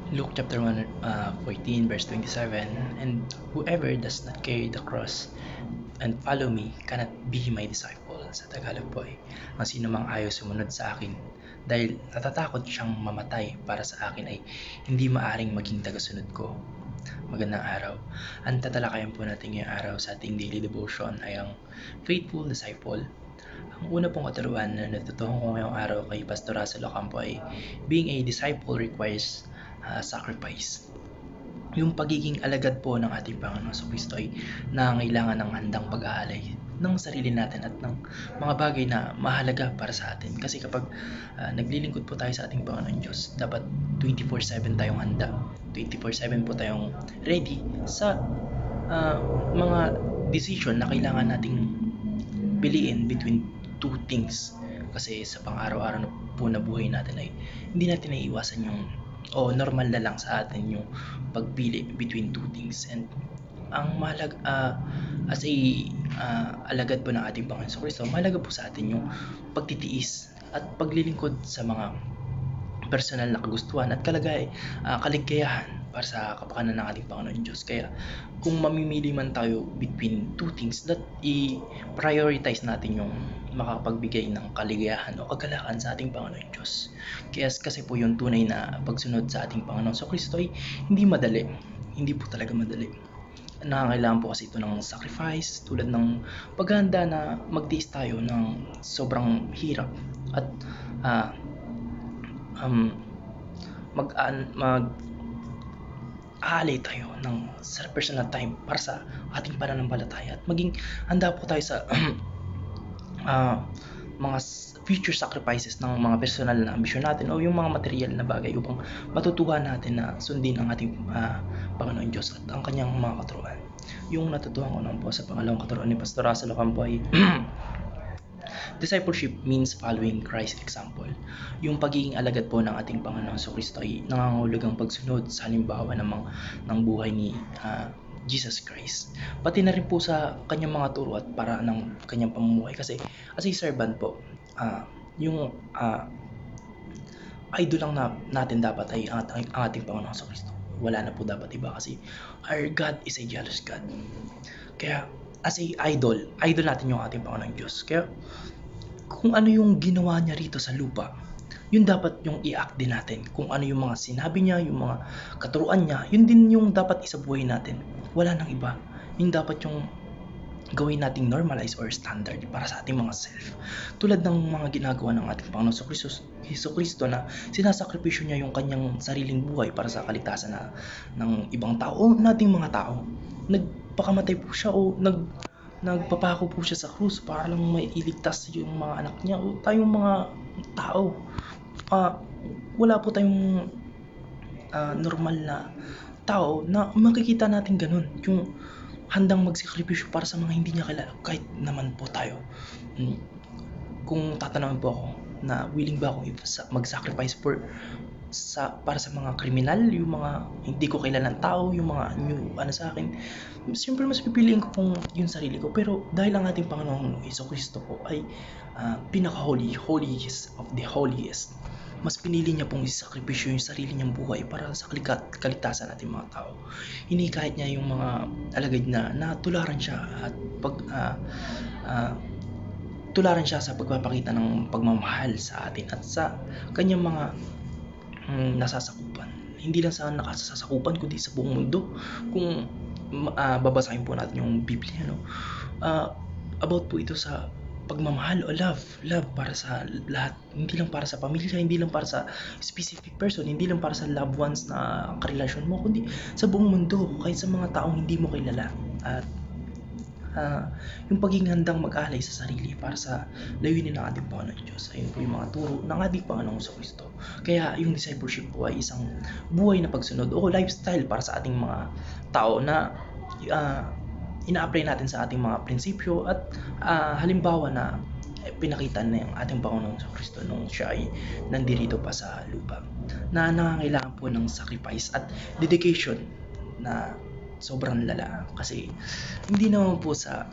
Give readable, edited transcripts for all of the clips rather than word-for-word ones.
Luke chapter 1, 14, verse 27, and whoever does not carry the cross and follow me cannot be my disciple. Sa Tagalog po ay, ang sino mang ayaw sumunod sa akin dahil natatakot siyang mamatay para sa akin ay hindi maaring maging tagasunod ko. Magandang araw. Ang tatalakayan po natin ngayong araw sa ating daily devotion ay ang faithful disciple. Ang una pong katuruan na natutuhan ko ngayong araw kay Pastor Russell Ocampo ay being a disciple requires sacrifice. Yung pagiging alagad po ng ating Panginoon Kristo ay nangangailangan ng handang pag-aalay ng sarili natin at ng mga bagay na mahalaga para sa atin. Kasi kapag naglilingkod po tayo sa ating Panginoon Diyos, dapat 24/7 tayong handa. 24/7 po tayong ready sa mga decision na kailangan nating piliin between two things. Kasi sa pang-araw-araw na po na buhay natin ay hindi natin naiiwasan yung normal na lang sa atin yung pagpili between two things. And ang as a alagad po ng ating Panginoon Kristo, mahalaga po sa atin yung pagtitiis at paglilingkod sa mga personal na kagustuhan at kaligayahan para sa kapakanan ng ating Panginoon Diyos. Kaya kung mamimili man tayo between two things, that i-prioritize natin yung makapagbigay ng kaligayahan o kagalakan sa ating Panginoon Diyos. Kaya kasi po yung tunay na pagsunod sa ating Panginoon sa Kristo ay hindi madali. Hindi po talaga madali. Nangangailangan po kasi ito ng sacrifice, tulad ng paghahanda na magtiis tayo ng sobrang hirap at mag-aalay tayo ng personal time para sa ating pananampalataya at maging handa po tayo sa mga future sacrifices ng mga personal na ambisyon natin o yung mga material na bagay upang matutuhan natin na sundin ang ating Panginoon Diyos at ang kanyang mga katuruan. Yung natutuhan ko naman po sa pangalawang katuruan ni Pastor Russell Ocampo ay discipleship means following Christ's example. Yung pagiging alagad po ng ating Panginoon Kristo ay nangangahulugang pagsunod sa halimbawa ng buhay ni Jesus Christ. Pati na rin po sa kanyang mga turo at para ng kanyang pamumuhay. Kasi as a servant po, yung idol lang natin dapat ay ang ating Panginoon Kristo. Wala na po dapat iba kasi our God is a jealous God. Kaya as a idol natin yung ating Panginoon Diyos. Kaya kung ano yung ginawa niya rito sa lupa, yun dapat yung i-act din natin. Kung ano yung mga sinabi niya, yung mga katuruan niya, yun din yung dapat isabuhay natin. Wala nang iba. Yun dapat yung gawin nating normalize or standard para sa ating mga self. Tulad ng mga ginagawa ng ating Panginoon Hesus Kristo na sinasakripisyo niya yung kanyang sariling buhay para sa kaligtasan ng ibang tao o nating mga tao. Nagpakamatay po siya o nagpapako po siya sa krus para lang may iligtas yung mga anak niya o tayong mga tao. Wala po tayong normal na tao na makikita natin ganun, yung handang magsakripisyo para sa mga hindi niya kilala, kahit naman po tayo. Kung tatanungin po ako na willing ba akong mag-sacrifice para sa mga kriminal, yung mga hindi ko kilalang tao, yung mga new sa akin, siyempre mas pipiliin ko pong yung sarili ko. Pero dahil ang ating Panginoong Jesucristo po ay holiest of the holiest, mas pinili niya pong isakripisyo yung sarili niyang buhay para sa kaligtasan natin mga tao. Kahit niya yung mga alagad na tularan siya at tularan siya sa pagpapakita ng pagmamahal sa atin at sa kanyang mga nasasakupan. Hindi lang sa nakasasakupan kundi sa buong mundo. Kung babasahin po natin yung Biblia, about po ito sa pagmamahal o love para sa lahat, hindi lang para sa pamilya, hindi lang para sa specific person, hindi lang para sa loved ones na karelasyon mo, kundi sa buong mundo, kahit sa mga taong hindi mo kilala. At yung pagiging handang mag-alay sa sarili para sa layunin ng ating Panginoon Diyos. Ayun po yung mga turo ng ating Panginoong Kristo. Kaya yung discipleship po ay isang buhay na pagsunod o lifestyle para sa ating mga tao na ina-apply natin sa ating mga prinsipyo at halimbawa na pinakita na yung ating Panginoong Kristo nung siya ay nandirito pa sa lupa, na nangangailangan po ng sacrifice at dedication na sobrang lala. Kasi hindi naman po sa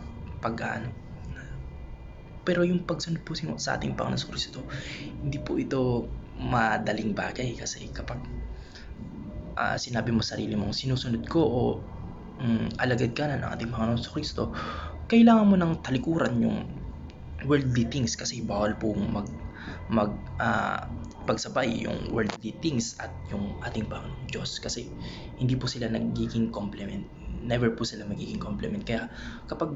pero yung pagsunod po sa ating Panginoon Kristo, hindi po ito madaling bagay. Kasi kapag sinabi mo sa sarili mong sinusunod ko o alagad ka na ng ating Panginoong Kristo, kailangan mo ng talikuran yung worldly things kasi bawal pong pagsabay yung worldly things at yung ating Panginoong Diyos kasi hindi po sila nagiging complement, never po sila magiging complement. Kaya kapag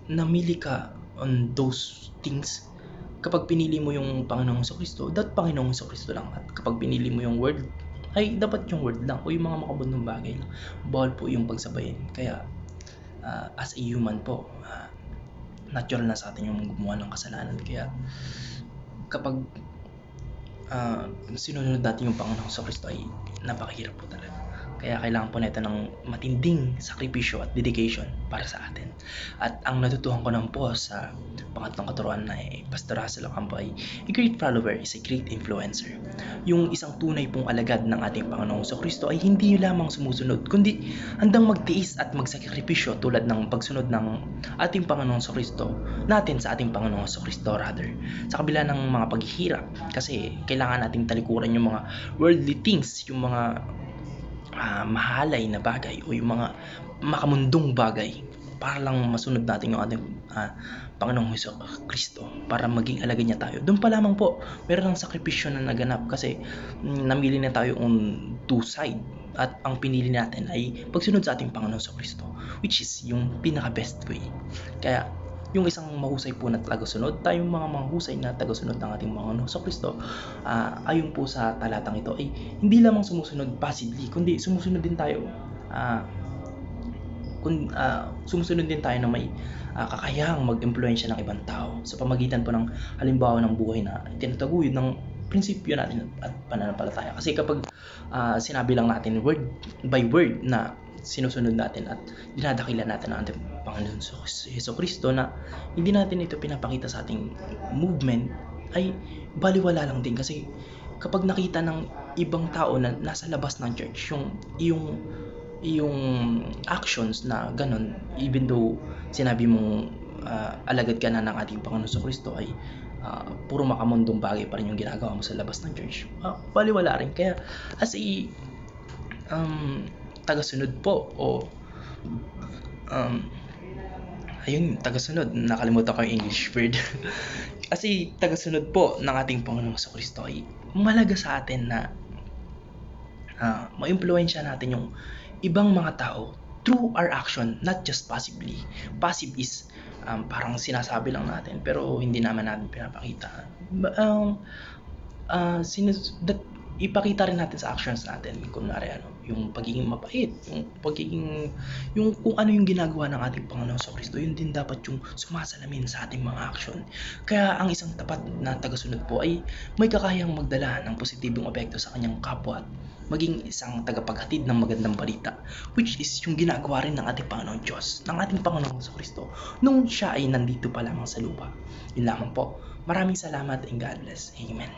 namili ka on those things, kapag pinili mo yung Panginoong Kristo, Panginoong Kristo lang, at kapag pinili mo yung world, ay dapat yung word lang o yung mga makabundong bagay lang. Bawal po yung pagsabayin. Kaya as a human po, natural na sa atin yung gumawa ng kasalanan. Kaya kapag sinunod natin yung Panginoong Kristo ay napakahirap po talaga. Kaya kailangan po natin ng matinding sakripisyo at dedication para sa atin. At ang natutuhan ko naman po sa pangatlong katuruan na Pastor Russell Ocampo ay a great follower is a great influencer. Yung isang tunay pong alagad ng ating Panginoong Kristo ay hindi lamang sumusunod, kundi handang magtiis at magsakripisyo tulad ng pagsunod ng ating Panginoong Kristo natin sa ating Panginoong Kristo rather. Sa kabila ng mga paghihirap, kasi kailangan nating talikuran yung mga worldly things, yung mga mahalay na bagay o yung mga makamundong bagay para lang masunod natin yung ating Panginoong Kristo para maging alagad niya tayo. Doon pa lamang po meron ng sakripisyo na naganap kasi namili na tayo on two side at ang pinili natin ay pagsunod sa ating Panginoong Kristo, which is yung pinaka best way. Kaya yung isang mahusay po na tagasunod, tayong mga mahusay na tagasunod ng ating Panginoong Kristo, ayon po sa talatang ito ay hindi lamang sumusunod passively, kundi sumusunod din tayo sumusunod din tayo na may kakayahang mag-impluwensya ng ibang tao sa pamagitan po ng halimbawa ng buhay na tinataguyod ng prinsipyo natin at pananampalataya. Kasi kapag sinabi lang natin word by word na sinusunod natin at dinadakilan natin ang ating Panginoon Hesus Kristo na hindi natin ito pinapakita sa ating movement, ay baliwala lang din. Kasi kapag nakita ng ibang tao na nasa labas ng church yung actions na ganun, even though sinabi mong alagad ka na ng ating Panginoon Kristo, ay puro makamundong bagay pa rin yung ginagawa mo sa labas ng church, baliwala rin. Kaya as a tagasunod po o tagasunod, nakalimutan ko yung English word kasi tagasunod po ng ating Panginoong Kristo ay malaga sa atin na ma-impluwensya natin yung ibang mga tao through our action, not just passively. Passive is parang sinasabi lang natin pero hindi naman natin pinapakita. Ipakita rin natin sa actions natin, kunwari yung pagiging mapait, yung kung ano yung ginagawa ng ating Panginoon Kristo, yun din dapat yung sumasalamin sa ating mga action. Kaya ang isang tapat na tagasunod po ay may kakayahang magdala ng positibong epekto sa kanyang kapwa at maging isang tagapaghatid ng magandang balita, which is yung ginagawa rin ng ating Panginoon Diyos, ng ating Panginoon Kristo nung siya ay nandito pa lamang sa lupa. Yun lamang po. Maraming salamat and God bless. Amen.